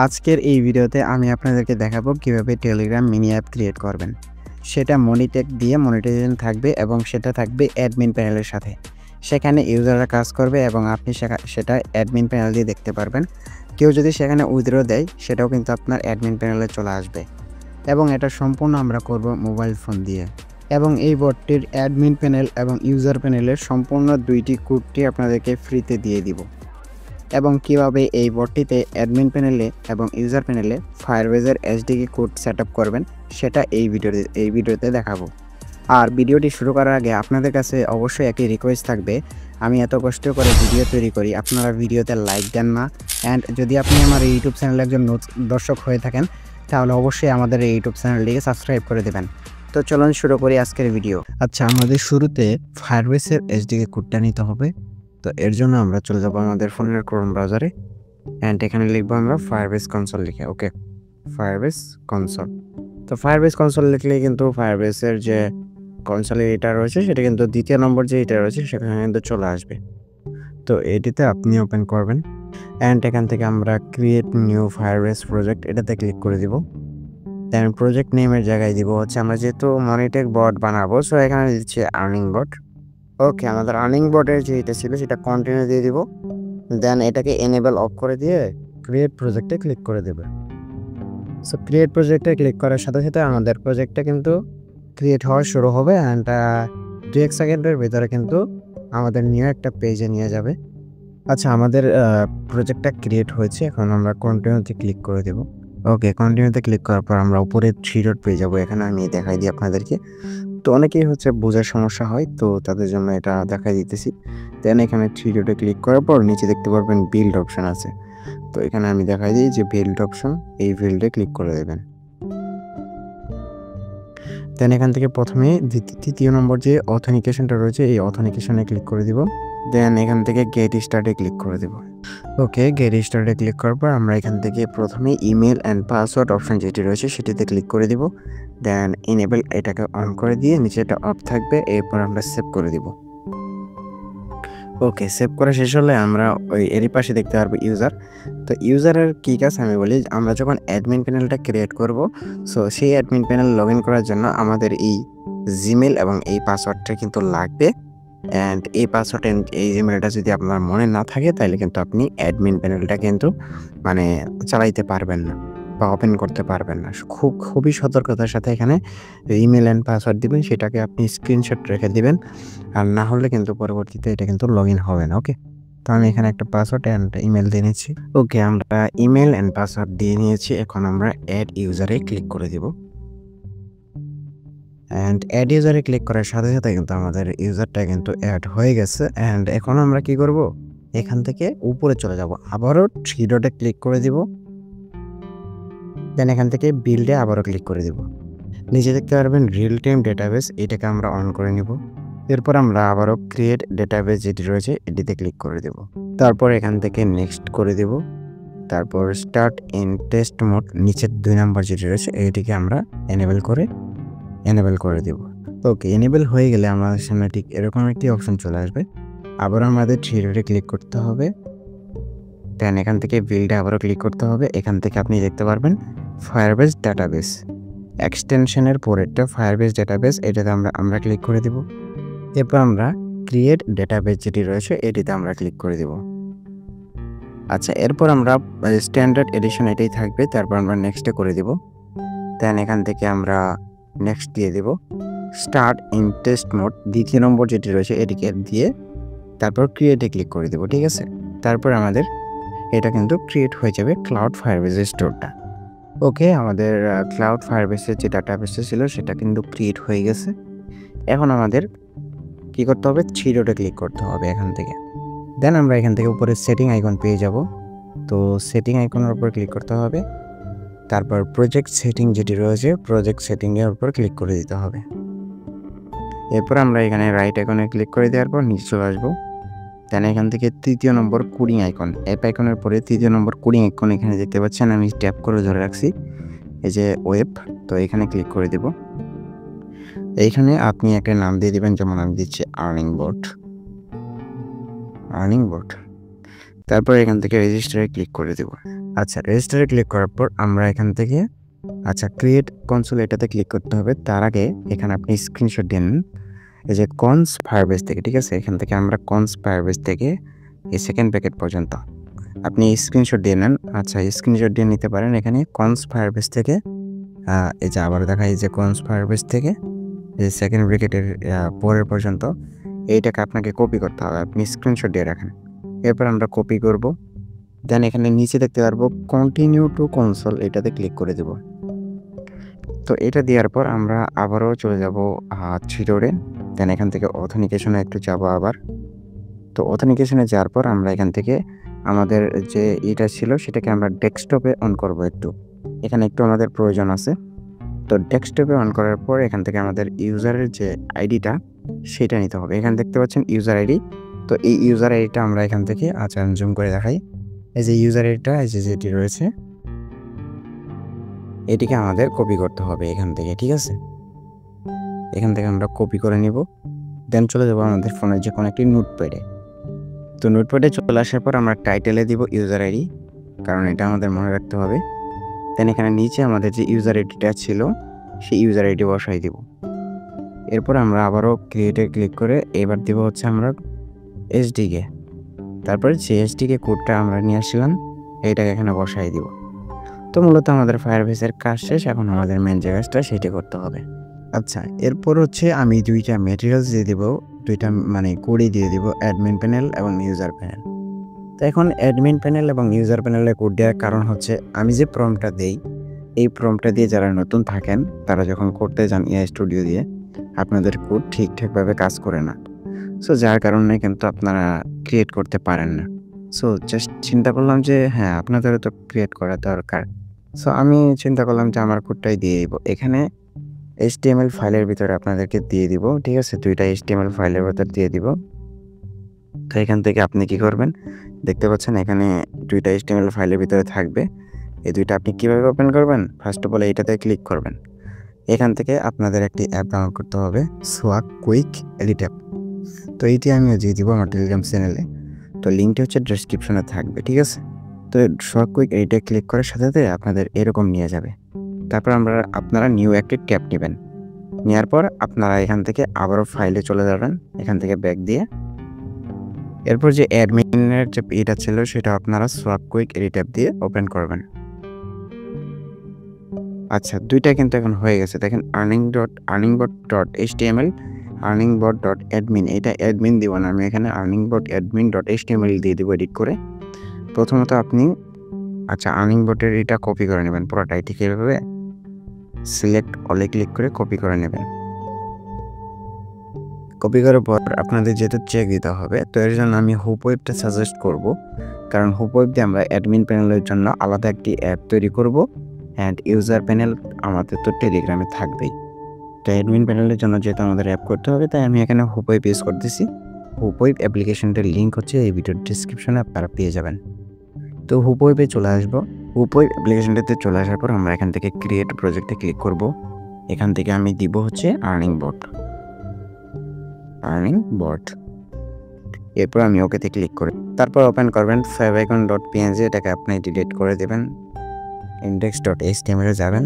আজকের এই ভিডিওতে আমি আপনাদেরকে দেখাবো কিভাবে টেলিগ্রাম মিনি অ্যাপ ক্রিয়েট করবেন। সেটা মনিটেক দিয়ে মনিটাইজেশন থাকবে এবং সেটা থাকবে অ্যাডমিন প্যানেলের সাথে। সেখানে ইউজাররা কাজ করবে এবং আপনি সেটা অ্যাডমিন প্যানেল দিয়ে দেখতে পারবেন। কেউ যদি সেখানে উইথড্র দেয় সেটাও কিন্তু আপনার অ্যাডমিন প্যানেলে চলে আসবে এবং এটা সম্পূর্ণ আমরা করব মোবাইল ফোন দিয়ে। এবং এই বটটির অ্যাডমিন প্যানেল এবং ইউজার প্যানেলের সম্পূর্ণ দুইটি কোডটি আপনাদেরকে ফ্রিতে দিয়ে দিব। এবং কিভাবে এই বটটিতে অ্যাডমিন প্যানেলে এবং ইউজার প্যানেলে ফায়ারবেজের এসডিকে কোড সেটআপ করবেন সেটা এই ভিডিওতে দেখাবো। আর ভিডিওটি শুরু করার আগে আপনাদের কাছে অবশ্যই একটি রিকোয়েস্ট থাকবে, আমি এত কষ্ট করে ভিডিও তৈরি করি, আপনারা ভিডিওতে লাইক দেন না। অ্যান্ড যদি আপনি আমার ইউটিউব চ্যানেলে একজন দর্শক হয়ে থাকেন তাহলে অবশ্যই আমাদের এই ইউটিউব চ্যানেলটিকে সাবস্ক্রাইব করে দেবেন। তো চলুন শুরু করি আজকের ভিডিও। আচ্ছা, আমাদের শুরুতে ফায়ারবেজের এসডিকে কোডটা নিতে হবে। তো এর জন্য আমরা চলে যাব আমাদের ফোনের ক্রোম ব্রাউজারে অ্যান্ড এখানে লিখবো আমরা ফায়ারবেজ কনসোল লিখে। ওকে, ফায়ারবেজ কনসোল। তো ফায়ারবেজ কনসোল লিখলে কিন্তু ফায়ারবেজের যে কনসোলের এটা রয়েছে সেটা কিন্তু দ্বিতীয় নম্বর যে এটা রয়েছে সেখানে কিন্তু চলে আসবে। তো এটিতে আপনি ওপেন করবেন অ্যান্ড এখান থেকে আমরা ক্রিয়েট নিউ ফায়ারবেজ প্রজেক্ট এটাতে ক্লিক করে দিব। দেন প্রজেক্ট নেমের জায়গায় দিব হচ্ছে আমরা যেহেতু মনিটেক বট বানাবো, সো এখানে দিচ্ছি আর্নিং বট। ওকে, আমাদের আর্নিং বটের যে এটা ছিল সেটা কন্টিনিউ দিয়ে দিব। দেন এটাকে এনেবল অফ করে দিয়ে ক্রিয়েট প্রজেক্টে ক্লিক করে দেবে। সো ক্রিয়েট প্রজেক্টে ক্লিক করার সাথে সাথে আমাদের প্রজেক্টটা কিন্তু ক্রিয়েট হওয়া শুরু হবে অ্যান্ড 2-1 সেকেন্ডের ভিতরে কিন্তু আমাদের নিউ একটা পেজে নিয়ে যাবে। আচ্ছা, আমাদের প্রজেক্টটা ক্রিয়েট হয়েছে, এখন আমরা কন্টিনিউতে ক্লিক করে দেব। ওকে, কন্টিনিউতে ক্লিক করার পর আমরা উপরে 3 ডট পেয়ে যাবো। এখানে আমি দেখাই দিই আপনাদেরকে। তো অনেকেই হচ্ছে বোঝার সমস্যা হয়, তো তাদের জন্য এটা দেখাই দিতেছি। দেন এখানে 3 ডটে ক্লিক করার পর নিচে দেখতে পারবেন বিল্ড অপশন আছে। তো এখানে আমি দেখাই দিই যে বিল্ড অপশন, এই ফিল্ডে ক্লিক করে দেবেন। দেন এখান থেকে প্রথমে তৃতীয় নম্বর যে অথেন্টিকেশনটা রয়েছে এই অথেন্টিকেশনে ক্লিক করে দিব। দেন এখান থেকে গেট স্টার্টে ক্লিক করে দেব। ওকে, গেট স্টার্টে ক্লিক করার পর আমরা এখান থেকে প্রথমে ইমেল অ্যান্ড পাসওয়ার্ড অপশন যেটি রয়েছে সেটিতে ক্লিক করে দিব। দেন ইনেবল এটাকে অন করে দিয়ে নিচে এটা অফ থাকবে, এরপর আমরা সেভ করে দিব। ওকে, সেভ করা শেষ হলে আমরা ওই এরই পাশে দেখতে পারবো ইউজার। তো ইউজারের কী কাজ আমি বলি, আমরা যখন অ্যাডমিন প্যানেলটা ক্রিয়েট করব, সো সেই অ্যাডমিন প্যানেল লগ ইন করার জন্য আমাদের এই জিমেল এবং এই পাসওয়ার্ডটা কিন্তু লাগবে। অ্যান্ড এই পাসওয়ার্ড এই জিমেলটা যদি আপনার মনে না থাকে তাহলে কিন্তু আপনি অ্যাডমিন প্যানেলটা কিন্তু মানে চালাইতে পারবেন না বা ওপেন করতে পারবেন না। খুবই সতর্কতার সাথে এখানে ইমেল অ্যান্ড পাসওয়ার্ড দিবেন, সেটাকে আপনি স্ক্রিনশট রেখে দিবেন, আর না হলে কিন্তু পরবর্তীতে এটা কিন্তু লগ ইন হবে না। ওকে, তো আমি এখানে একটা পাসওয়ার্ড অ্যান্ড ইমেল দিয়ে নিচ্ছি। ওকে, আমরা ইমেল অ্যান্ড পাসওয়ার্ড দিয়ে নিয়েছি। এখন আমরা অ্যাড ইউজারে ক্লিক করে দিব অ্যান্ড অ্যাড ইউজারে ক্লিক করার সাথে সাথে কিন্তু আমাদের ইউজারটা কিন্তু অ্যাড হয়ে গেছে। অ্যান্ড এখন আমরা কি করব, এখান থেকে উপরে চলে যাব, আবারও 3 ডটে ক্লিক করে দিব। দেন এখান থেকে বিল্ডে আবারও ক্লিক করে দিব। নিচে দেখতে পারবেন রিয়েল টাইম ডেটাবেস, এটাকে আমরা অন করে নিব। এরপর আমরা আবারও ক্রিয়েট ডেটাবেস যেটি রয়েছে এটিতে ক্লিক করে দেব। তারপর এখান থেকে নেক্সট করে দেব। তারপর স্টার্ট ইন টেস্ট মোড, নিচের 2 নাম্বার যেটি রয়েছে এটিকে আমরা এনেবল করে দেব। ওকে, এনেবল হয়ে গেলে আমাদের সামনে ঠিক এরকম একটি অপশন চলে আসবে। আবার আমাদের 3 ডটে ক্লিক করতে হবে। দেন এখান থেকে বিল্ডে আবারও ক্লিক করতে হবে। এখান থেকে আপনি দেখতে পারবেন ফায়ারবেজ ডেটাবেস, এক্সটেনশনের পরেরটা ফায়ারবেজ ডেটাবেস, এটাতে আমরা ক্লিক করে দেব। এরপর আমরা ক্রিয়েট ডেটাবেস যেটি রয়েছে এটিতে আমরা ক্লিক করে দেব। আচ্ছা, এরপর আমরা স্ট্যান্ডার্ড এডিশন এটাই থাকবে, তারপর আমরা নেক্সটে করে দেব। দেন এখান থেকে আমরা নেক্সট দিয়ে দেব। স্টার্ট ইন টেস্ট মোড, দ্বিতীয় নম্বর যেটি রয়েছে এটিকে দিয়ে তারপর ক্রিয়েটে ক্লিক করে দেব। ঠিক আছে, তারপর আমাদের এটা কিন্তু ক্রিয়েট হয়ে যাবে ক্লাউড ফায়ারবেজের স্টোরটা। ওকে, আমাদের ক্লাউড ফায়ারবেজের যে ডাটাবেসটা ছিল সেটা কিন্তু ক্রিয়েট হয়ে গেছে। এখন আমাদের কি করতে হবে, 3 ডটে ক্লিক করতে হবে এখান থেকে। দেন আমরা এখান থেকে উপরে সেটিং আইকন পেয়ে যাব। তো সেটিং আইকনের উপর ক্লিক করতে হবে। তারপর প্রজেক্ট সেটিং যেটি রয়েছে প্রজেক্ট সেটিংয়ের উপর ক্লিক করে দিতে হবে। এরপর আমরা এখানে রাইট আইকনে ক্লিক করে দেওয়ার পর নিচে চলে আসবো। দেন এখান থেকে 3য় নম্বর কোডিং আইকন, অ্যাপ আইকনের পরে 3য় নম্বর কোডিং আইকন এখানে দেখতে পাচ্ছেন, আমি ট্যাপ করে ধরে রাখছি, এই যে ওয়েব। তো এখানে ক্লিক করে দেব। এইখানে আপনি একটা নাম দিয়ে দিবেন, যেমন আমি দিচ্ছি আর্নিং বট। তারপর এখান থেকে রেজিস্টারে ক্লিক করে দেব। আচ্ছা, রেজিস্টারে ক্লিক করার পর আমরা এখান থেকে ক্রিয়েট কনসোল এটাতে ক্লিক করতে হবে। তার আগে এখানে আপনি স্ক্রিনশট দিয়ে নিন। এই যে কনস ফায়ারবেস থেকে, ঠিক আছে? এখান থেকে আমরা কনস ফায়ারবেস থেকে এই সেকেন্ড প্যাকেট পর্যন্ত আপনি স্ক্রিনশট দিয়ে নেন। স্ক্রিনশট দিয়ে নিতে পারেন। এখানে কনস ফায়ারবেস থেকে এই যে আবার দেখা, এই যে কনস ফায়ারবেস থেকে এই সেকেন্ড ব্র্যাকেটের পরের পর্যন্ত এইটাকে আপনাকে কপি করতে হবে। আপনি স্ক্রিনশট দিয়ে রাখেন। এরপর আমরা কপি করব। দেন এখানে নিচে দেখতে পারবো কন্টিনিউ টু কনসোল, এটাতে ক্লিক করে দেব। তো এটা দেওয়ার পর আমরা আবারও চলে যাব থ্রিডোরে। দেন এখান থেকে অথেন্টিকেশনে একটু যাব আবার। তো অথেন্টিকেশনে যাওয়ার পর আমরা এখান থেকে আমাদের যে এটা ছিল সেটাকে আমরা ডেস্কটপে অন করব একটু। এখানে একটু আমাদের প্রয়োজন আছে। তো ডেস্কটপে অন করার পর এখান থেকে আমাদের ইউজারের যে আইডিটা সেটা নিতে হবে। এখানে দেখতে পাচ্ছেন ইউজার আইডি। তো এই ইউজার আইডিটা আমরা এখান থেকে জুম করে দেখাই। এই যে ইউজার আইডিটা, এই যে যেটি রয়েছে এটিকে আমাদের কপি করতে হবে এখান থেকে, ঠিক আছে? এখান থেকে আমরা কপি করে নিব। দেন চলে যাব আমাদের ফোনের যে কোনো একটি নোটপ্যাডে। তো নোটপ্যাডে চলে আসার পর আমরা টাইটেলে দিব ইউজার আইডি, কারণ এটা আমাদের মনে রাখতে হবে। দেন এখানে নিচে আমাদের যে ইউজার আইডিটা ছিল সেই ইউজার আইডি বসাই দিব। এরপর আমরা আবারও ক্রিয়েটে ক্লিক করে এবার দিব হচ্ছে আমরা এসডিকে। তারপরে যে এসডিকে কোডটা আমরা নিয়ে আসছিলাম এইটাকে এখানে বসাই দিব। তো মূলত আমাদের ফায়ারবেসের কাজ শেষ। এখন আমাদের মেন যে কাজটা সেটা করতে হবে। এরপর হচ্ছে আমি দুইটা ম্যাটেরিয়ালস দিয়ে দিব, দুইটা কোডই দিয়ে দিব, অ্যাডমিন প্যানেল এবং ইউজার প্যানেল। তো এখন অ্যাডমিন প্যানেল এবং ইউজার প্যানেলে কোড দেওয়ার কারণ হচ্ছে আমি যে প্রম্পটটা দেই এই প্রম্পটটা দিয়ে যারা নতুন থাকেন তারা যখন করতে যান এআই স্টুডিও দিয়ে আপনাদের কোড ঠিকঠাকভাবে কাজ করে না। সো যার কারণে কিন্তু আপনারা ক্রিয়েট করতে পারেন না। সো জাস্ট চিন্তা করলাম যে হ্যাঁ, আপনাদেরও তো ক্রিয়েট করা দরকার। সো আমি চিন্তা করলাম যে আমার কোডটাই দিয়ে দিব। এখানে HTML ফাইলের ভিতরে আপনাদেরকে দিয়ে দিব, ঠিক আছে? দুইটা HTML ফাইলের ভিতরে দিয়ে দিব। তো এখান থেকে আপনি কি করবেন, দেখতে পাচ্ছেন এখানে দুইটা HTML ফাইলের ভিতরে থাকবে। এই দুইটা আপনি কীভাবে ওপেন করবেন? ফার্স্ট অফ অল এইটাতে ক্লিক করবেন। এখান থেকে আপনাদের একটি অ্যাপ ডাউনলোড করতে হবে, সোয়াক কুইক এডিট অ্যাপ। তো এইটি আমিও দিয়ে দিব আমার টেলিগ্রাম চ্যানেলে। তো লিঙ্কটি হচ্ছে ডেসক্রিপশনে থাকবে, ঠিক আছে? তো সোয়াক কুইক এডিটে ক্লিক করার সাথে সাথে আপনাদের এরকম নিয়ে যাবে। তারপর আপনারা নিউ একটি ট্যাব নেবেন। নেওয়ার পর আপনারা এখান থেকে আবারও ফাইলে চলে যাবেন, এখান থেকে ব্যাক দিয়ে। এরপর যে অ্যাডমিনের যে এটা ছিল সেটা আপনারা সোয়াক কুইক এডিট অ্যাপ দিয়ে ওপেন করবেন। দুইটা কিন্তু এখন হয়ে গেছে। দেখেন earningbot.html, earningbot.admin। এটা অ্যাডমিন দিব না, আমি এখানে earningbot.admin.html দিয়ে দিব এডিট করে। প্রথমত আপনি earningbot-এর এটা কপি করে নেবেন পুরোটাই, ঠিক এভাবে সিলেক্ট অলে ক্লিক করে কপি করে নেবেন। কপি করার পর আপনাদের যেহেতু চেক দিতে হবে, তো এর জন্য আমি হুপ ওয়েবটা সাজেস্ট করব, কারণ হুপ ওয়েব দিয়ে আমরা অ্যাডমিন প্যানেলের জন্য আলাদা একটি অ্যাপ তৈরি করব। অ্যান্ড ইউজার প্যানেল আমাদের তো টেলিগ্রামে থাকবেই। তো অ্যাডমিন প্যানেলের জন্য যেহেতু আমাদের অ্যাপ করতে হবে, তাই আমি এখানে হুপ ওয়েব ইউজ করতেছি। হুপ ওয়েব অ্যাপ্লিকেশনটার লিঙ্ক হচ্ছে এই ভিডিওর ডিসক্রিপশনে আপনারা পেয়ে যাবেন। তো হুপ ওয়েবে চলে আসবো। হুপ ওয়েব অ্যাপ্লিকেশনটাতে চলে আসার পর আমরা এখান থেকে ক্রিয়েট প্রজেক্টে ক্লিক করব। এখান থেকে আমি দিব হচ্ছে আর্নিংবট। এরপর আমি ওকেতে ক্লিক করি। তারপর ওপেন করবেন favicon.png, এটাকে আপনি ডিলিট করে দেবেন। index.html যাবেন,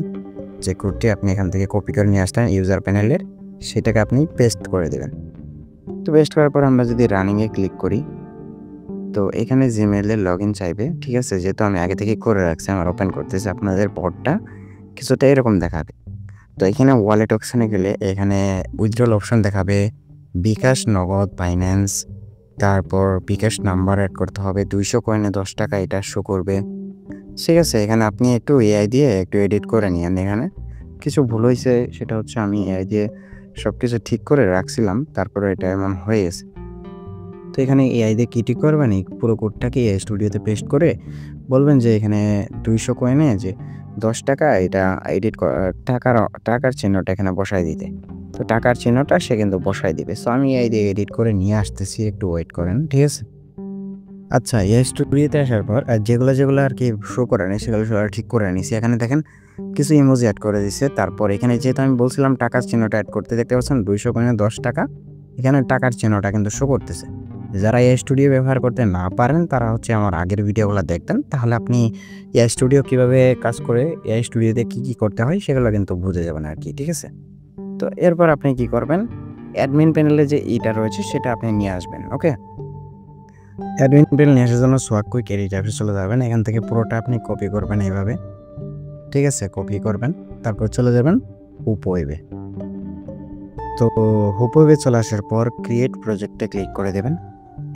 যে কোডটি আপনি এখান থেকে কপি করে নিয়ে আসলেন ইউজার প্যানেলের, সেটাকে আপনি পেস্ট করে দেবেন। তো পেস্ট করার পর আমরা যদি রানিংয়ে ক্লিক করি, তো এখানে জিমেইলের লগ ইন চাইবে, ঠিক আছে? যেহেতু আমি আগে থেকে করে রাখছি, আমার ওপেন করতেছি, আপনাদের পডটা কিছুটা এরকম দেখাবে। তো এখানে ওয়ালেট অপশানে গেলে এখানে উইথড্রল অপশন দেখাবে, বিকাশ, নগদ, ফাইন্যান্স, তারপর বিকাশ নাম্বার অ্যাড করতে হবে, 200 কয়েনে 10 টাকা এটা শো করবে, ঠিক আছে? এখানে আপনি একটু এআই দিয়ে একটু এডিট করে নিন। এখানে কিছু ভুল হয়েছে, সেটা হচ্ছে আমি এআই দিয়ে সব কিছু ঠিক করে রাখছিলাম, তারপরে এটা এমন হয়ে গেছে। তো এখানে এআই দিয়ে কী ঠিক করবেন, এই পুরো কোডটাকে এআই স্টুডিওতে পেস্ট করে বলবেন যে এখানে 200 কয়েনে যে 10 টাকা, এটা এডিট টাকার চিহ্নটা এখানে বসায় দিতে। তো টাকার চিহ্নটা সে কিন্তু বসায় দিবে। সো আমি এআই দিয়ে এডিট করে নিয়ে আসতেছি, একটু ওয়েট করেন, ঠিক আছে? এআই স্টুডিওতে আসার পর যেগুলো আর কি শো করে নেই সেগুলো ঠিক করে নিয়েছি। এখানে দেখেন কিছু ইমোজি অ্যাড করে দিচ্ছে। তারপর এখানে যেহেতু আমি বলছিলাম টাকার চিহ্নটা অ্যাড করতে, দেখতে পাচ্ছেন 200 কয়েনে 10 টাকা, এখানে টাকার চিহ্নটা কিন্তু শো করতেছে। যারা এআই স্টুডিও ব্যবহার করতে না পারেন তারা হচ্ছে আমার আগের ভিডিওগুলো দেখতেন, তাহলে আপনি এআই স্টুডিও কীভাবে কাজ করে, এআই স্টুডিওতে কী কী করতে হয় সেগুলো কিন্তু বুঝে যাবেন আর কি। ঠিক আছে, তো এরপর আপনি কি করবেন, অ্যাডমিন প্যানেলে যে ইটা রয়েছে সেটা আপনি নিয়ে আসবেন। ওকে, অ্যাডমিন প্যানেল নিয়ে আসার জন্য সোয়াগ কুইক এডিট অ্যাপে চলে যাবেন, এখান থেকে পুরোটা আপনি কপি করবেন এইভাবে। ঠিক আছে, কপি করবেন, তারপর চলে যাবেন হুপ ওয়েবে। তো হুপ ওয়েবে চলে আসার পর ক্রিয়েট প্রজেক্টে ক্লিক করে দেবেন।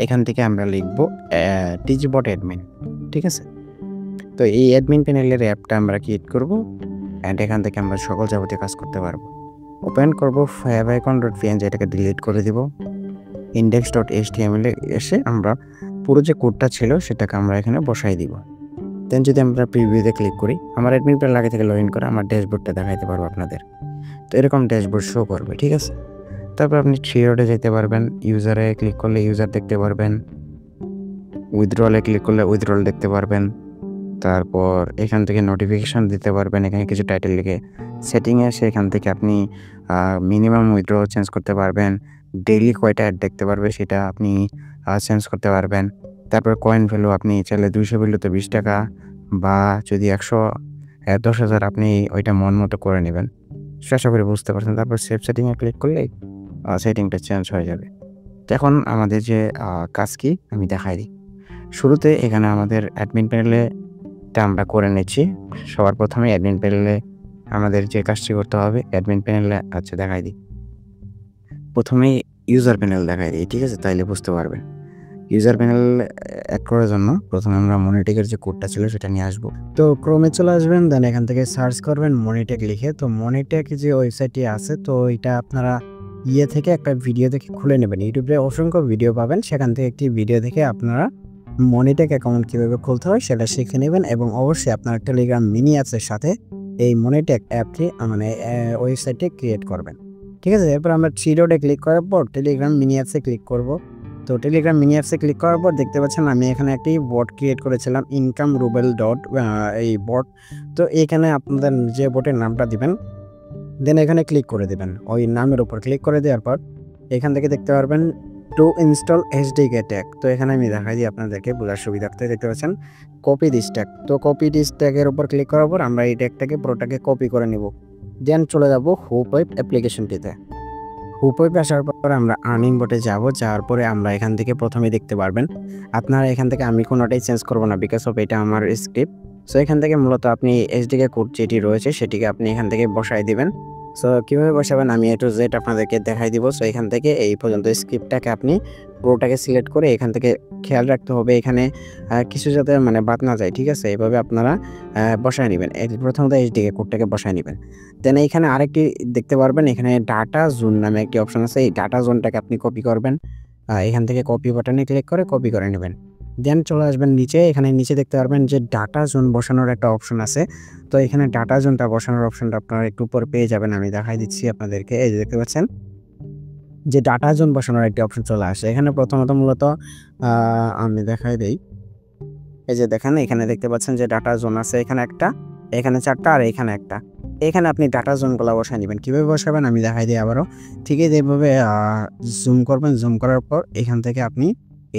এখান থেকে আমরা লিখব টিজিবট অ্যাডমিন। ঠিক আছে, তো এই অ্যাডমিন প্যানেলের অ্যাপটা আমরা ক্রিয়েট করব অ্যান্ড এখান থেকে আমরা সকল যাবতীয় কাজ করতে পারবো। ওপেন করব favicon.png, এটাকে ডিলিট করে দিব। index.html এ এসে আমরা পুরো যে কোডটা ছিল সেটাকে আমরা এখানে বসাই দিব। দেন যদি আমরা প্রিভিউতে ক্লিক করি, আমার অ্যাডমিন প্যানেল আগে থেকে লগ ইন করে আমার ড্যাশবোর্ডটা দেখাইতে পারবো আপনাদের। তো এরকম ড্যাশবোর্ড শো করবে। ঠিক আছে, তারপর আপনি থ্রি ডটে যেতে পারবেন, ইউজারে ক্লিক করলে ইউজার দেখতে পারবেন, উইথড্রলে ক্লিক করলে উইথড্রল দেখতে পারবেন, তারপর এখান থেকে নোটিফিকেশান দিতে পারবেন, এখানে কিছু টাইটেল লিখে। সেটিংয়ে এসে এখান থেকে আপনি মিনিমাম উইথড্র চেঞ্জ করতে পারবেন, ডেইলি কয়টা অ্যাড দেখতে পারবে সেটা আপনি চেঞ্জ করতে পারবেন। তারপর কয়েন ভ্যালু আপনি চাইলে 200 ভ্যালুতে 20 টাকা, বা যদি 10,000 আপনি ওইটা মন মতো করে নেবেন। আশা করি বুঝতে পারছেন। তারপর সেভ সেটিংয়ে ক্লিক করলেই সেটিংটা চেঞ্জ হয়ে যাবে। তো এখন আমাদের যে কাজ কি আমি দেখাই দিই। শুরুতে এখানে আমাদের অ্যাডমিন প্যানেলে আমরা করে নিচ্ছি। সবার প্রথমে অ্যাডমিন প্যানেলে আমাদের যে কাজটি করতে হবে, অ্যাডমিন প্যানেলে দেখাই দিই। প্রথমেই ইউজার প্যানেল দেখাই দিই। ঠিক আছে, তাইলে বুঝতে পারবেন। ইউজার প্যানেল অ্যাড করার জন্য প্রথমে আমরা মনিটেকের যে কোডটা ছিল সেটা নিয়ে আসবো। তো ক্রোমে চলে আসবেন, দেন এখান থেকে সার্চ করবেন মনিটেক লিখে। তো মনিটেক যে ওয়েবসাইটটি আছে, তো এটা আপনারা থেকে একটা ভিডিও দেখে খুলে নেবেন। ইউটিউবে অসংখ্য ভিডিও পাবেন, সেখান থেকে একটি ভিডিও দেখে আপনারা মনিটেক অ্যাকাউন্ট কীভাবে খুলতে হয় সেটা শিখে নেবেন, এবং অবশ্যই আপনার টেলিগ্রাম মিনি অ্যাপসের সাথে এই মনিটেক অ্যাপটি মানে ওয়েবসাইটটি ক্রিয়েট করবেন। ঠিক আছে, এরপর আমরা থ্রি ডটে ক্লিক করার পর টেলিগ্রাম মিনি অ্যাপসে ক্লিক করব। তো টেলিগ্রাম মিনি অ্যাপসে ক্লিক করার পর দেখতে পাচ্ছেন আমি এখানে একটি বট ক্রিয়েট করেছিলাম, ইনকাম রুবেল ডট এই বট। তো এখানে আপনাদের যে বটের নামটা দিবেন, দেন এখানে ক্লিক করে দেবেন। ওই নামের উপর ক্লিক করে দেওয়ার পর এখান থেকে দেখতে পারবেন টু ইনস্টল এসডিকে ট্যাগ। তো এখানে আমি দেখাই দিই আপনাদেরকে বোঝার সুবিধার্থে। দেখতে পাচ্ছেন কপি দিস ট্যাগ। তো কপি দিস ট্যাগের উপর ক্লিক করার পর আমরা এই ট্যাগটাকে পুরোটাকে কপি করে নিব। দেন চলে যাব হুপ ওয়েব অ্যাপ্লিকেশনটিতে। হুপ ওয়েবে আসার পর আমরা আর্নিং বটে যাব। যাওয়ার পরে আমরা এখান থেকে প্রথমে দেখতে পারবেন, আপনারা এখান থেকে আমি কোনোটাই চেঞ্জ করব না, বিকজ অফ এটা আমার স্ক্রিপ্ট। সো এখান থেকে মূলত আপনি এসডিকে কোড যেটি রয়েছে সেটিকে আপনি এখান থেকে বসাই দিবেন। সো কীভাবে বসাবেন আমি A to Z আপনাদেরকে দেখাই দিব। সো এখান থেকে এই পর্যন্ত স্ক্রিপ্টটাকে আপনি পুরোটাকে সিলেক্ট করে এখান থেকে খেয়াল রাখতে হবে এখানে কিছু যাতে মানে বাদ না যায়। ঠিক আছে, এইভাবে আপনারা বসায় নেবেন। প্রথমত এসডিকে কোডটাকে বসায় নেবেন। দেন এইখানে আরেকটি দেখতে পারবেন, এখানে ডাটা জোন নামে একটি অপশন আছে। এই ডাটা জোনটাকে আপনি কপি করবেন। এখান থেকে কপি বাটনে ক্লিক করে কপি করে নেবেন। দেন চলে আসবেন নিচে, এখানে নিচে দেখতে পারবেন যে ডাটা জোন বসানোর একটা অপশন আছে। তো এখানে ডাটা জোনটা বসানোর অপশনটা আপনারা একটু পরে পেয়ে যাবেন, আমি দেখাই দিচ্ছি আপনাদেরকে। এই যে দেখতে পাচ্ছেন যে ডাটা জোন বসানোর একটি অপশন চলে আসে। এখানে প্রথমত মূলত আমি দেখাই দিই। এই যে দেখেন এখানে দেখতে পাচ্ছেন যে ডাটা জোন আছে, এখানে একটা, এখানে 4টা আর এখানে একটা। এখানে আপনি ডাটা জোনগুলো বসায় নেবেন। কীভাবে বসাবেন আমি দেখাই দিই আবারও। ঠিকই যেভাবে জুম করবেন, জুম করার পর এখান থেকে আপনি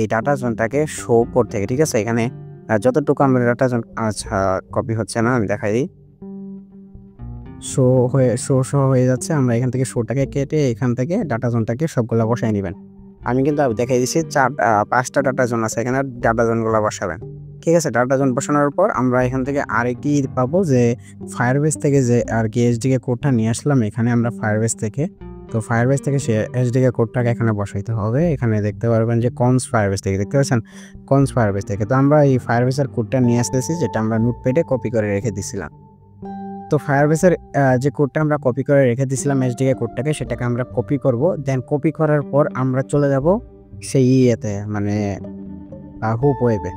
এই ডাটা জোনটাকে শো করতে থেকে, ঠিক আছে, এখানে যতটুকু আমরা ডাটা জোন কপি হচ্ছে না, আমি দেখাই দিই। শো হয়ে যাচ্ছে। আমরা এখান থেকে শোটাকে কেটে এখান থেকে ডাটা জোনটাকে সবগুলো বসায় নেবেন। আমি কিন্তু দেখাই দিচ্ছি 5টা ডাটা জোন আছে, এখানে ডাটা জোনগুলো বসাবেন। ঠিক আছে, ডাটা জোন বসানোর পর আমরা এখান থেকে আরেকটি পাবো যে ফায়ারবেস থেকে যে আর কি এসডিকে কোডটা নিয়ে আসলাম এখানে আমরা ফায়ারবেস থেকে। তো ফায়ারবেস থেকে সে এসডিকে কোডটাকে এখানে বসাইতে হবে। এখানে দেখতে পারবেন যে কনস ফায়ারবেস থেকে, দেখতে পাচ্ছেন কনস ফায়ারবেস থেকে। তো আমরা এই ফায়ারবেসের কোডটা নিয়ে আসতেছি যেটা আমরা নোটপ্যাডে কপি করে রেখে দিছিলাম। তো ফায়ারবেসের যে কোডটা আমরা কপি করে রেখে দিয়েছিলাম এসডিকে কোডটাকে, সেটাকে আমরা কপি করব। দেন কপি করার পর আমরা চলে যাব সেই ইয়েতে মানে হুপ ওয়েবে।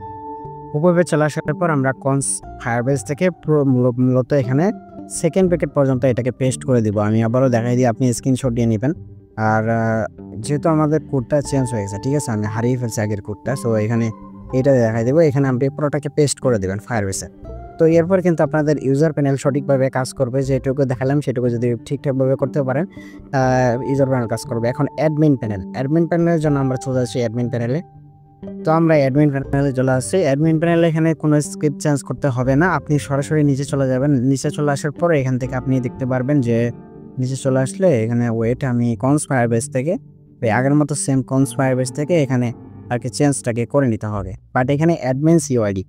হুপ ওয়েবে চলে আসার পর আমরা কনস ফায়ারবেস থেকে মূলত এখানে সেকেন্ড প্যাকেট পর্যন্ত এটাকে পেস্ট করে দিব। আমি আবারও দেখাই দিই, আপনি স্ক্রিনশট দিয়ে নেবেন। আর যেহেতু আমাদের কোডটা চেঞ্জ হয়ে গেছে, ঠিক আছে, আমি হারিয়ে ফেলছি আগের কোডটা। সো এখানে এটা দেখাই দেবো, এখানে আপনি পুরোটাকে পেস্ট করে দেবেন ফায়ারবেসে। তো এরপর কিন্তু আপনাদের ইউজার প্যানেল সঠিকভাবে কাজ করবে, যেটুকু দেখালাম সেটুকু যদি ঠিকঠাকভাবে করতে পারেন ইউজার প্যানেল কাজ করবে। এখন অ্যাডমিন প্যানেলের জন্য আমরা চলে আসছি অ্যাডমিন প্যানেলে। তো আমরা অ্যাডমিন প্যানেলে চলে আসছি। অ্যাডমিন প্যানেলে এখানে কোনো স্ক্রিপ্ট চেঞ্জ করতে হবে না, আপনি সরাসরি নিচে চলে যাবেন। নিচে চলে আসার পরে এখান থেকে আপনি দেখতে পারবেন যে নিচে চলে আসলে এখানে ওয়েট আমি কনস ফায়ারবেস থেকে আগের মতো সেম কনস ফায়ারবেস থেকে এখানে আর কি চেঞ্জটাকে করে নিতে হবে। বাট এখানে অ্যাডমিনস ইউআইডি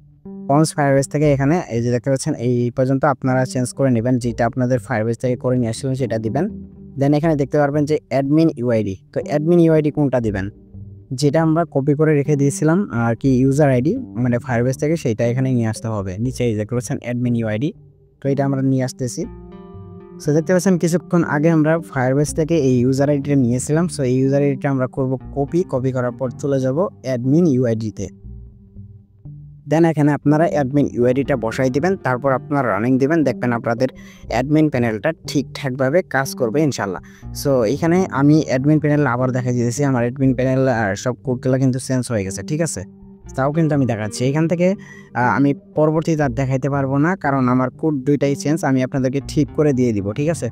কনস ফায়ারবেস থেকে এখানে এই যে দেখতে পাচ্ছেন এই পর্যন্ত আপনারা চেঞ্জ করে নেবেন, যেটা আপনাদের ফায়ারবেস থেকে করে নিয়ে আসছিলেন সেটা দিবেন। দেন এখানে দেখতে পারবেন যে অ্যাডমিন ইউআইডি, তো অ্যাডমিন ইউআইডি কোনটা দিবেন, যেটা আমরা কপি করে রেখে দিয়েছিলাম আর কি ইউজার আইডি মানে ফায়ারবেস থেকে, সেইটা এখানে নিয়ে আসতে হবে। নিচে এই দেখতে পাচ্ছেন অ্যাডমিন ইউআইডি, তো এটা আমরা নিয়ে আসতেছি। সো দেখতে পাচ্ছেন কিছুক্ষণ আগে আমরা ফায়ারবেস থেকে এই ইউজার আইডিটা নিয়েছিলাম। সো এই ইউজার আইডিটা আমরা করব কপি করার পর চলে যাব অ্যাডমিন ইউআইডিতে। দেন এখানে আপনারা অ্যাডমিন ইউআইডিটা বসাই দিবেন, তারপর আপনারা রানিং দিবেন, দেখবেন আপনাদের অ্যাডমিন প্যানেলটা ঠিকঠাকভাবে কাজ করবে ইনশাল্লাহ। সো এখানে আমি অ্যাডমিন প্যানেল আবার দেখা দিয়েছি, আমার অ্যাডমিন প্যানেল আর সব কোডগুলো কিন্তু চেঞ্জ হয়ে গেছে, ঠিক আছে। তাও কিন্তু আমি দেখাচ্ছি এখান থেকে। আমি পরবর্তীতে আর দেখাইতে পারবো না, কারণ আমার কোড দুইটাই চেঞ্জ, আমি আপনাদেরকে ঠিক করে দিয়ে দিব, ঠিক আছে।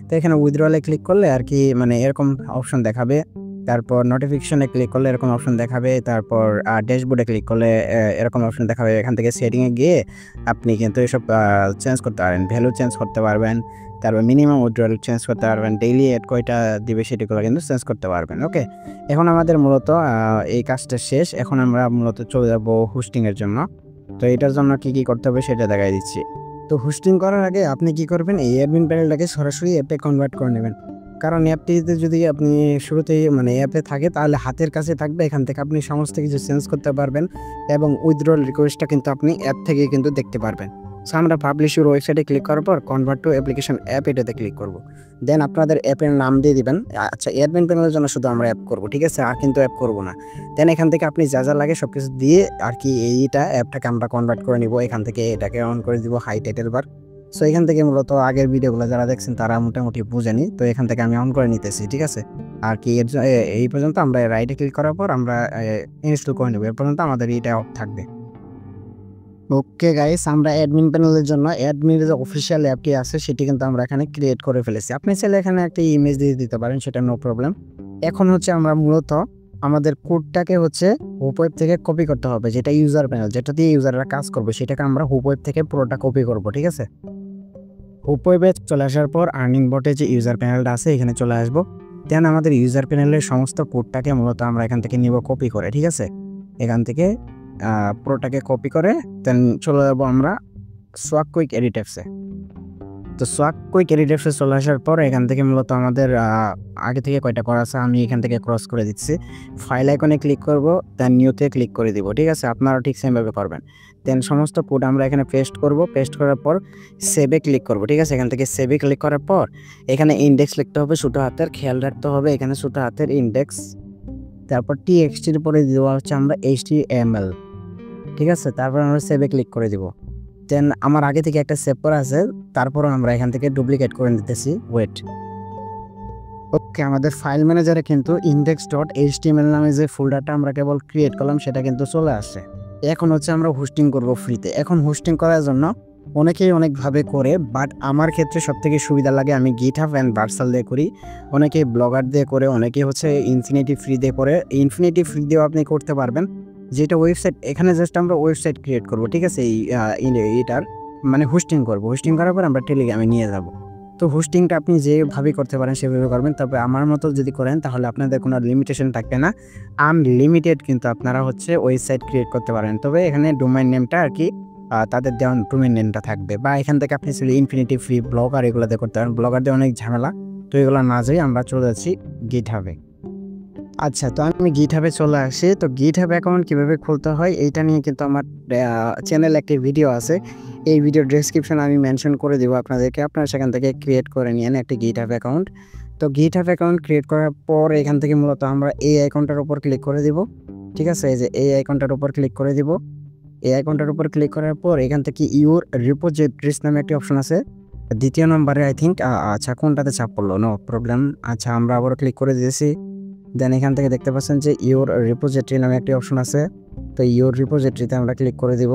তো এখানে উইথড্রলে ক্লিক করলে আর কি মানে এরকম অপশন দেখাবে, তারপর নোটিফিকেশনে ক্লিক করলে এরকম অপশন দেখাবে, তারপর ড্যাশবোর্ডে ক্লিক করলে এরকম অপশন দেখাবে। এখান থেকে সেটিংয়ে গিয়ে আপনি কিন্তু এসব চেঞ্জ করতে পারবেন, ভ্যালু চেঞ্জ করতে পারবেন, তারপর মিনিমাম উইথড্রল চেঞ্জ করতে পারবেন, ডেইলি অ্যাড কয়টা দিবে সেটিগুলো কিন্তু চেঞ্জ করতে পারবেন। ওকে, এখন আমাদের মূলত এই কাজটা শেষ। এখন আমরা মূলত চলে যাব হোস্টিংয়ের জন্য। তো এটার জন্য কী করতে হবে সেটা দেখাই দিচ্ছি। তো হোস্টিং করার আগে আপনি কি করবেন, এই অ্যাডমিন প্যানেলটাকে সরাসরি অ্যাপে কনভার্ট করে নেবেন। কারণ অ্যাপটিতে যদি আপনি শুরুতেই মানে অ্যাপে থাকে তাহলে হাতের কাছে থাকবে, এখান থেকে আপনি সমস্ত কিছু চেঞ্জ করতে পারবেন এবং উইথড্রল রিকোয়েস্টটা কিন্তু আপনি অ্যাপ থেকে কিন্তু দেখতে পারবেন। সো আমরা পাবলিশের ওয়েবসাইটে ক্লিক করার পর কনভার্ট টু অ্যাপ্লিকেশন অ্যাপ এটাতে ক্লিক করব। দেন আপনাদের অ্যাপের নাম দিয়ে দিবেন। আচ্ছা, অ্যাডমিন প্যানেলের জন্য শুধু আমরা অ্যাপ করব, ঠিক আছে, আর কিন্তু অ্যাপ করব না। দেন এখান থেকে আপনি যা যা লাগে সব কিছু দিয়ে আর কি এইটা অ্যাপটাকে আমরা কনভার্ট করে নিব। এখান থেকে এটাকে অন করে দিব হাই টাইটেল বার। সো এখান থেকে মূলত আগের ভিডিওগুলো যারা দেখছেন তারা মোটামুটি বুঝেনি, তো এখান থেকে আমি অন করে নিতেছি, ঠিক আছে। আর কি এই পর্যন্ত আমরা রাইটে ক্লিক করার পর আমরা ইনস্টল করে নেব, এর পর্যন্ত আমাদের এটা অফ থাকবে। ওকে গাইস, আমরা অ্যাডমিন প্যানেলের জন্য অ্যাডমিনের যে অফিসিয়াল অ্যাপটি আছে সেটি কিন্তু আমরা এখানে ক্রিয়েট করে ফেলেছি। আপনি চাইলে এখানে একটা ইমেজ দিয়ে দিতে পারেন, সেটা নো প্রবলেম। এখন হচ্ছে আমরা মূলত আমাদের কোডটাকে হচ্ছে হুপ ওয়েব থেকে কপি করতে হবে, যেটা ইউজার প্যানেল যেটা দিয়ে ইউজাররা কাজ করবে সেটাকে আমরা হুপ ওয়েব থেকে পুরোটা কপি করব, ঠিক আছে। হুপ ওয়েবে চলে আসার পর আর্নিং বটে যে ইউজার প্যানেলটা আছে এখানে চলে আসবো। দেন আমাদের ইউজার প্যানেলের সমস্ত কোডটাকে মূলত আমরা এখান থেকে নিব কপি করে, ঠিক আছে। এখান থেকে পুরোটাকে কপি করে দেন চলে যাবো আমরা সোয়াক কুইক এডিট অ্যাপসে। তো সোয়াক কুইক এডিট অ্যাপসে চলে আসার পর এখান থেকে মূলত আমাদের আগে থেকে কয়টা করা আছে আমি এখান থেকে ক্রস করে দিচ্ছি। ফাইল আইকনে ক্লিক করব, দেন নিউতে ক্লিক করে দিব, ঠিক আছে। আপনারাও ঠিক সেমভাবে করবেন। দেন সমস্ত কোড আমরা এখানে পেস্ট করব, পেস্ট করার পর সেভে ক্লিক করব, ঠিক আছে। এখান থেকে সেভে ক্লিক করার পর এখানে ইন্ডেক্স লিখতে হবে ছোটো হাতের, খেয়াল রাখতে হবে এখানে ছোটো হাতের ইন্ডেক্স, তারপর টিএক্সটির পরে দেওয়া হচ্ছে আমরা HTML, ঠিক আছে। তারপর আমরা সেভে ক্লিক করে দিব। দেন আমার আগে থেকে একটা সেভ করা আছে, তারপর আমরা এখান থেকে ডুপ্লিকেট করে নিতেছি, ওয়েট। ওকে, আমাদের ফাইল ম্যানেজারে কিন্তু index.html নামে যে ফোল্ডারটা আমরা কেবল ক্রিয়েট করলাম সেটা কিন্তু চলে আসছে। এখন হচ্ছে আমরা হোস্টিং করব ফ্রিতে। এখন হোস্টিং করার জন্য অনেকেই অনেকভাবে করে, বাট আমার ক্ষেত্রে সবথেকে সুবিধা লাগে আমি GitHub অ্যান্ড ভার্সাল দিয়ে করি, অনেকেই ব্লগার দিয়ে করে, অনেকেই হচ্ছে ইনফিনিটি ফ্রি দিয়ে করে। ইনফিনিটি ফ্রি দিয়েও আপনি করতে পারবেন, যেটা ওয়েবসাইট এখানে জাস্ট আমরা ওয়েবসাইট ক্রিয়েট করব, ঠিক আছে। এটার মানে হোস্টিং করব, হোস্টিং করার পর আমরা টেলিগ্রামে নিয়ে যাব। তো হোস্টিংটা আপনি যেভাবে করতে পারেন সেভাবে করবেন, তবে আমার মতো যদি করেন তাহলে আপনাদের কোনো লিমিটেশন থাকবে না, আনলিমিটেড কিন্তু আপনারা হচ্ছে ওয়েবসাইট ক্রিয়েট করতে পারেন। তবে এখানে ডোমেইন নেমটা আর কি তাদের দেওয়া ডোমেইন নেমটা থাকবে, বা এখান থেকে আপনি ইনফিনিটি ফ্রি ব্লগার এগুলোতে করতে পারেন। ব্লগার দিয়ে অনেক ঝামেলা, তো এগুলো না যাই আমরা চলে যাচ্ছি গিটহাবে। আচ্ছা, তো আমি গিটহাবে চলে আসি। তো গিটহাব অ্যাকাউন্ট কীভাবে খুলতে হয় এইটা নিয়ে কিন্তু আমার চ্যানেলে একটি ভিডিও আছে, এই ভিডিও ডেসক্রিপশন আমি মেনশন করে দেবো আপনাদেরকে, আপনারা সেখান থেকে ক্রিয়েট করে নিয়েন একটি গিটহাব অ্যাকাউন্ট। তো গিটহাব অ্যাকাউন্ট ক্রিয়েট করার পর এখান থেকে মূলত আমরা এই আইকনটার উপর ক্লিক করে দিব, ঠিক আছে। এই যে এই আইকনটার উপর ক্লিক করে দিব। এই আইকনটার উপর ক্লিক করার পর এখান থেকে ইউর রিপোজিটরিজ নামে একটি অপশন আছে, দ্বিতীয় নম্বরে আই থিঙ্ক। আচ্ছা, কোনটাতে চাপ পড়লো, নো প্রবলেম। আচ্ছা, আমরা আবারও ক্লিক করে দিয়েছি। দেন এখান থেকে দেখতে পাচ্ছেন যে ইউর রিপোজিটরি নামে একটি অপশন আছে, তো ইউর রিপোজিটরিতে আমরা ক্লিক করে দিব।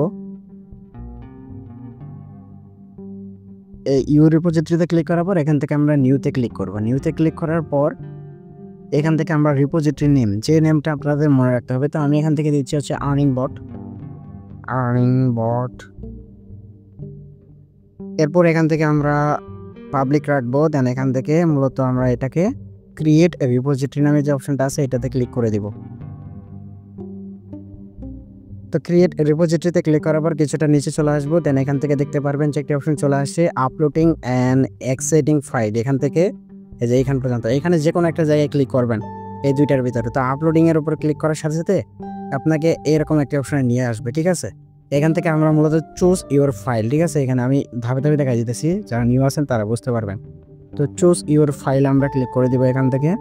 ইউ রিপোজিটরিতে ক্লিক করার পর এখান থেকে আমরা নিউতে ক্লিক করব। নিউতে ক্লিক করার পর এখান থেকে আমরা রিপোজিটরি নেম, যে নেমটা আপনাদের মনে রাখতে হবে। তো আমি এখান থেকে দিচ্ছি হচ্ছে আর্নিং বট। এরপর এখান থেকে আমরা পাবলিক রাখবো। দেন এখান থেকে মূলত আমরা এটাকে ক্রিয়েট রিপোজিটরি নামে যে অপশনটা আছে এটাতে ক্লিক করে দিব। তো ক্রিয়েট রিপোজিটরিতে ক্লিক করার পর কিছুটা নিচে চলে আসবো। দেন এখান থেকে দেখতে পারবেন যে একটি অপশন চলে আসছে আপলোডিং অ্যান্ড এক্সেডিং ফাইল। এখান থেকে এই যে এইখান পর্যন্ত, এখানে যে কোনো একটা জায়গায় ক্লিক করবেন এই দুইটার ভিতরে। তো আপলোডিংয়ের উপর ক্লিক করার সাথে সাথে আপনাকে এরকম একটা অপশনে নিয়ে আসবে, ঠিক আছে। এখান থেকে আমরা মূলত চুজ ইউর ফাইল, ঠিক আছে। এখানে আমি ধাপে ধাপে দেখা দিতেছি, যারা নিউ আছেন তারা বুঝতে পারবেন। তো চুজ ইউর ফাইল আমরা ক্লিক করে দিব এখান থেকে।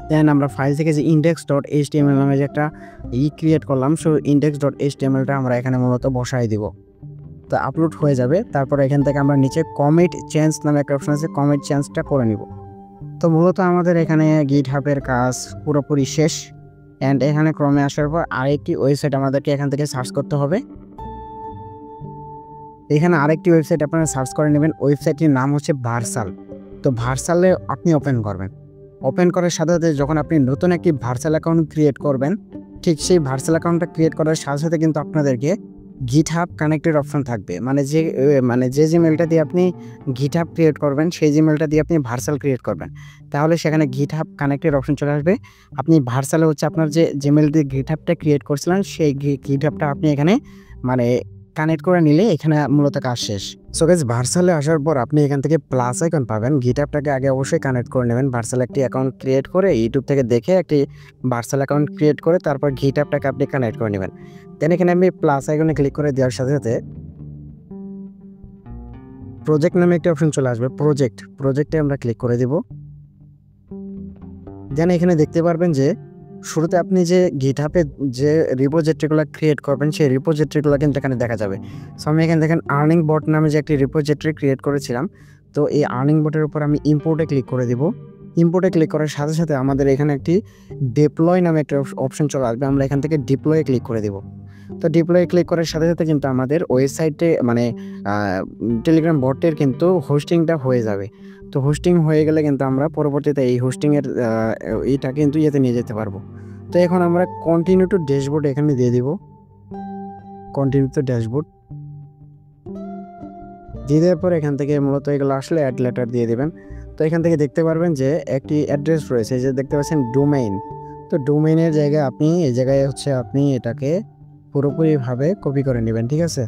দেন আমরা ফাইল থেকে যে index.html নামে যে একটা ক্রিয়েট করলাম, সো index.htmlটা আমরা এখানে মূলত বসাই দিব। তো আপলোড হয়ে যাবে। তারপর এখান থেকে আমরা নিচে কমিট চেঞ্জ নামে একটা অপশন আছে, কমিট চেঞ্জটা করে নিব। তো মূলত আমাদের এখানে গিটহাবের কাজ পুরোপুরি শেষ। অ্যান্ড এখানে ক্রমে আসার পর আরেকটি ওয়েবসাইট আমাদেরকে এখান থেকে সার্চ করতে হবে। এখানে আরেকটি ওয়েবসাইট আপনারা সার্চ করে নেবেন, ওয়েবসাইটটির নাম হচ্ছে ভার্সাল। তো ভার্সালে আপনি ওপেন করবেন। ওপেন করার সাথে সাথে যখন আপনি নতুন একটি ভার্সাল অ্যাকাউন্ট ক্রিয়েট করবেন, ঠিক সেই ভার্সাল অ্যাকাউন্টটা ক্রিয়েট করার সাথে সাথে কিন্তু আপনাদেরকে গিটহাব কানেক্টেড অপশন থাকবে। মানে যে জিমেলটা দিয়ে আপনি গিটহাব ক্রিয়েট করবেন সেই জিমেলটা দিয়ে আপনি ভার্সাল ক্রিয়েট করবেন, তাহলে সেখানে গিটহাব কানেক্টেড অপশন চলে আসবে। আপনি ভার্সালে হচ্ছে আপনার যে জিমেল দিয়ে গিটহাবটা ক্রিয়েট করছিলেন সেই গিটহাবটা আপনি এখানে মানে কানেক্ট করে নিলে এখানে মূলত কাজ শেষ। সো গাইস, ভার্সালে আসার পর আপনি এখান থেকে প্লাস আইকন পাবেন। গিটহাবটাকে আগে অবশ্যই কানেক্ট করে নেবেন। ভার্সাল একটি অ্যাকাউন্ট ক্রিয়েট করে ইউটিউব থেকে দেখে একটি ভার্সাল অ্যাকাউন্ট ক্রিয়েট করে তারপর গিটহাবটাকে আপনি কানেক্ট করে নেবেন। দেন এখানে আমি প্লাস আইকনে ক্লিক করে দেওয়ার সাথে সাথে প্রজেক্ট নামে একটা অপশন চলে আসবে। প্রজেক্টে আমরা ক্লিক করে দেব। দেন এখানে দেখতে পারবেন যে শুরুতে আপনি যে গিটহাবে যে রিপোজিটরিগুলো ক্রিয়েট করবেন সেই রিপোজিটরিগুলো কিন্তু এখানে দেখা যাবে। সো আমি এখানে দেখেন আর্নিং বট নামে যে একটি রিপোজিটরি ক্রিয়েট করেছিলাম, তো এই আর্নিং বটের উপর আমি ইম্পোর্টে ক্লিক করে দিব। ইম্পোর্টে ক্লিক করার সাথে সাথে আমাদের এখানে একটি ডিপ্লয় নামে একটা অপশন চলে আসবে। আমরা এখান থেকে ডিপ্লয়ে ক্লিক করে দেব। তো ডিপ্লয়ে ক্লিক করার সাথে সাথে কিন্তু আমাদের ওয়েবসাইটে মানে টেলিগ্রাম বটের কিন্তু হোস্টিংটা হয়ে যাবে। তো হোস্টিং হয়ে গেলে কিন্তু আমরা পরবর্তীতে এই হোস্টিংয়ের এইটা কিন্তু ইয়েতে নিয়ে যেতে পারবো। তো এখন আমরা কন্টিনিউ টু ড্যাশবোর্ড এখানে দিয়ে দিব। কন্টিনিউ টু ড্যাশবোর্ড দিয়ে দেওয়ার পর এখান থেকে মূলত এগুলো আসলে অ্যাড লেটার দিয়ে দেবেন। তো এখান থেকে দেখতে পারবেন যে একটি অ্যাড্রেস রয়েছে, যে দেখতে পাচ্ছেন ডোমেইন। তো ডোমেইনের জায়গায় আপনি এই জায়গায় হচ্ছে আপনি এটাকে পুরোপুরিভাবে কপি করে নেবেন, ঠিক আছে।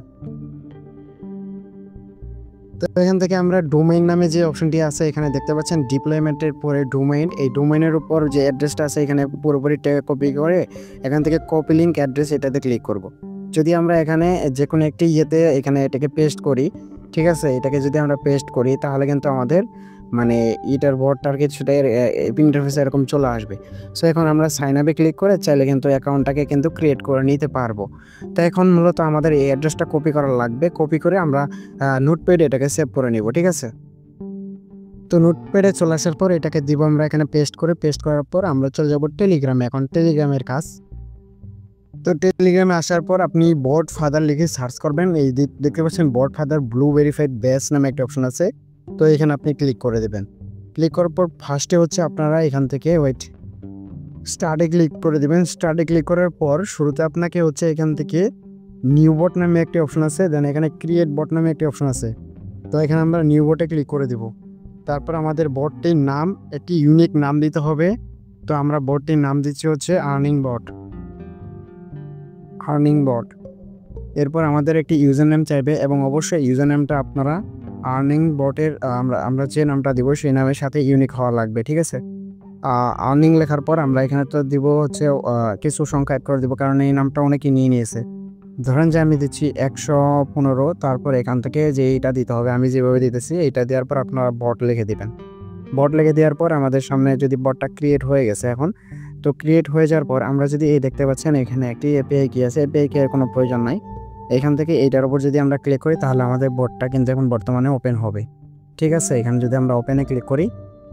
তো এখান থেকে আমরা ডোমেইন নামে যে অপশনটি আছে এখানে দেখতে পাচ্ছেন ডিপ্লয়মেন্টের পরে ডোমেইন, এই ডোমেইনের উপর যে অ্যাড্রেসটা আছে এখানে পুরোপুরি কপি করে এখান থেকে কপি লিঙ্ক অ্যাড্রেস এটাতে ক্লিক করব। যদি আমরা এখানে যে কোনো একটি ইয়েতে এখানে এটাকে পেস্ট করি, ঠিক আছে, এটাকে যদি আমরা পেস্ট করি তাহলে কিন্তু আমাদের মানে ইটার বটটার কিছুটা ইন্টারফেস এরকম চলে আসবে। সো এখন আমরা সাইন আপে ক্লিক করে চাইলে কিন্তু অ্যাকাউন্টটাকে কিন্তু ক্রিয়েট করে নিতে পারবো। তো এখন মূলত আমাদের এই অ্যাড্রেসটা কপি করা লাগবে। কপি করে আমরা নোটপ্যাডে এটাকে সেভ করে নিব, ঠিক আছে। তো নোটপ্যাডে চলে আসার পর এটাকে দিব আমরা এখানে পেস্ট করার পর আমরা চলে যাব টেলিগ্রামে। এখন টেলিগ্রামের কাজ, তো টেলিগ্রামে আসার পর আপনি বট ফাদার লিখে সার্চ করবেন। এই দেখতে পাচ্ছেন বট ফাদার ব্লু ভেরিফাইড ব্যাচ নামে একটা অপশন আছে, তো এখানে আপনি ক্লিক করে দেবেন। ক্লিক করার পর ফার্স্টে হচ্ছে আপনারা এখান থেকে স্টার্টে ক্লিক করে দেবেন। স্টার্টে ক্লিক করার পর শুরুতে আপনাকে হচ্ছে এখান থেকে নিউ বট নামে একটি অপশন আছে, দেন এখানে ক্রিয়েট বট নামে একটি অপশন আছে। তো এখানে আমরা নিউ বটে ক্লিক করে দেব। তারপর আমাদের বটটির নাম একটি ইউনিক নাম দিতে হবে। তো আমরা বটটির নাম দিচ্ছি হচ্ছে আর্নিং বট। এরপর আমাদের একটি ইউজার নেম চাইবে এবং অবশ্যই ইউজার নেমটা আপনারা আর্নিং বটের আমরা যে নামটা দিব সেই নামের সাথে ইউনিক হওয়া লাগবে, ঠিক আছে। আর্নিং লেখার পর আমরা এখানে তো দিব হচ্ছে কিছু সংখ্যা অ্যাড করে দিব, কারণ এই নামটা অনেকেই নিয়ে নিয়েছে। ধরেন যে আমি দিচ্ছি 115, তারপর এখান থেকে যে এইটা দিতে হবে আমি যেভাবে দিতেছি, এইটা দেওয়ার পর আপনারা বট লিখে দিবেন। বট লিখে দেওয়ার পর আমাদের সামনে যদি বটটা ক্রিয়েট হয়ে গেছে এখন, তো ক্রিয়েট হয়ে যাওয়ার পর আমরা যদি এই দেখতে পাচ্ছেন এখানে একটি এপিআই কি আছে, এপিআই কি এর কোনো প্রয়োজন নাই। এখান থেকে এইটার উপর যদি আমরা ক্লিক করি তাহলে আমাদের বটটা কিন্তু এখন বর্তমানে ওপেন হবে, ঠিক আছে। এখানে যদি আমরা ওপেনে ক্লিক করি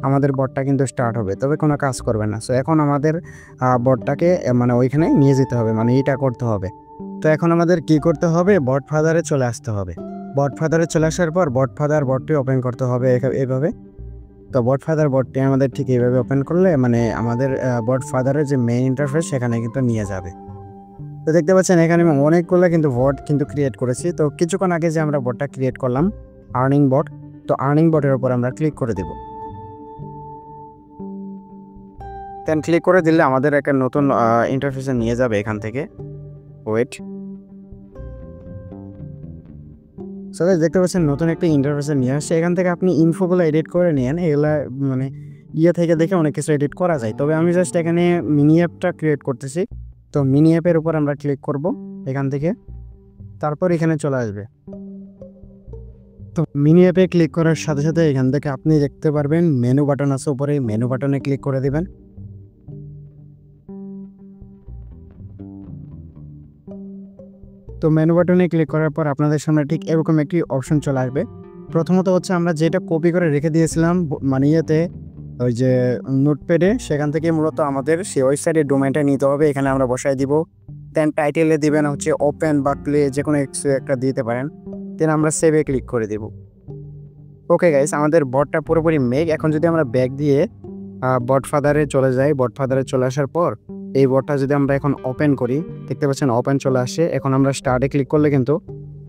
আমাদের বটটা কিন্তু স্টার্ট হবে, তবে কোনো কাজ করবে না। সো এখন আমাদের বটটাকে মানে ওইখানে নিয়ে যেতে হবে, মানে এইটা করতে হবে। তো এখন আমাদের কি করতে হবে, বট ফাদারে চলে আসতে হবে। বট ফাদারে চলে আসার পর বট ফাদার বটটি ওপেন করতে হবে এইভাবে। তো বট ফাদার বটটি আমাদের ঠিক এইভাবে ওপেন করলে মানে আমাদের বট ফাদারের যে মেইন ইন্টারফেস সেখানে কিন্তু নিয়ে যাবে। তো দেখতে পাচ্ছেন এখানে আমি অনেকগুলো কিন্তু বট কিন্তু ক্রিয়েট করেছি। তো কিছুক্ষণ আগে যে আমরা বটটা ক্রিয়েট করলাম আর্নিং বট, তো আর্নিং বটের উপর আমরা ক্লিক করে দেব। দেন ক্লিক করে দিলে আমাদের একটা নতুন ইন্টারফেসে নিয়ে যাবে এখান থেকে। ওয়েট, সো দেখতে পাচ্ছেন নতুন একটা ইন্টারফেসে নিয়ে আসছে। এখান থেকে আপনি ইনফোগুলো এডিট করে নেন, এগুলা মানে থেকে দেখে অনেক কিছু এডিট করা যায়। তবে আমি জাস্ট এখানে মিনি অ্যাপটা ক্রিয়েট করতেছি। তো মিনি অ্যাপের উপর আমরা ক্লিক করব এখান থেকে, তারপর এখানে চলে আসবে। তো মিনি অ্যাপে ক্লিক করার সাথে সাথে এখান থেকে আপনি দেখতে পারবেন মেনু বাটন আছে উপরে, মেনু বাটনে ক্লিক করে দিবেন। তো মেনু বাটনে ক্লিক করার পর আপনাদের সামনে ঠিক এরকম একটি অপশন চলে আসবে। প্রথমত হচ্ছে আমরা যেটা কপি করে রেখে দিয়েছিলাম মানে ওই যে নোটপ্যাডে, সেখান থেকে মূলত আমাদের সেই ওয়েবসাইটের ডোমেইনটা নিতে হবে, এখানে আমরা বসাই দিব। দেন টাইটেলে দিবেন হচ্ছে ওপেন বা প্লে, যে কোনো একটা দিতে পারেন। দেন আমরা সেভে ক্লিক করে দেব। ওকে গাইস, আমাদের বটটা পুরোপুরি মেক। এখন যদি আমরা ব্যাক দিয়ে বট ফাদারে চলে যাই, বট ফাদারে চলে আসার পর এই বটটা যদি আমরা এখন ওপেন করি, দেখতে পাচ্ছেন ওপেন চলে আসে। এখন আমরা স্টার্টে ক্লিক করলে কিন্তু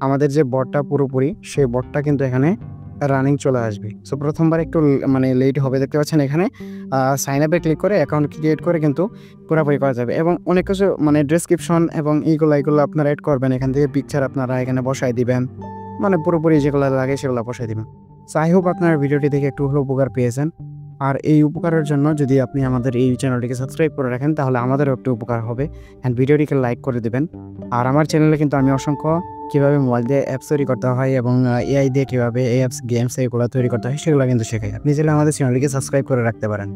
আমাদের যে বটটা পুরোপুরি সেই বটটা কিন্তু এখানে রানিং চলে আসবে। সো প্রথমবার একটু মানে লেট হবে, দেখতে পাচ্ছেন এখানে সাইন আপে ক্লিক করে অ্যাকাউন্ট ক্রিয়েট করে কিন্তু পুরোপুরি করা যাবে। এবং অনেক কিছু মানে ডেসক্রিপশন এবং এইগুলো আপনারা এড করবেন, এখান থেকে পিকচার আপনারা এখানে বসাই দিবেন, মানে পুরোপুরি যেগুলো লাগে সেগুলো বসাই দিবেন। সো আই হোপ আপনারা ভিডিওটি দেখে একটু হলেও উপকার পেয়েছেন। আর এই উপকারের জন্য যদি আপনি আমাদের এই চ্যানেলটিকে সাবস্ক্রাইব করে রাখেন তাহলে আমাদেরও একটু উপকার হবে। অ্যান্ড ভিডিওটিকে লাইক করে দেবেন। আর আমার চ্যানেলে কিন্তু আমি অসংখ্য কীভাবে মোবাইল দিয়ে অ্যাপস তৈরি করতে হয় এবং এআই দিয়ে কীভাবে অ্যাপস গেমস এগুলো তৈরি করতে হয় সেগুলো কিন্তু শেখাই। আপনি চাইলে আমাদের চ্যানেলটিকে সাবস্ক্রাইব করে রাখতে পারেন।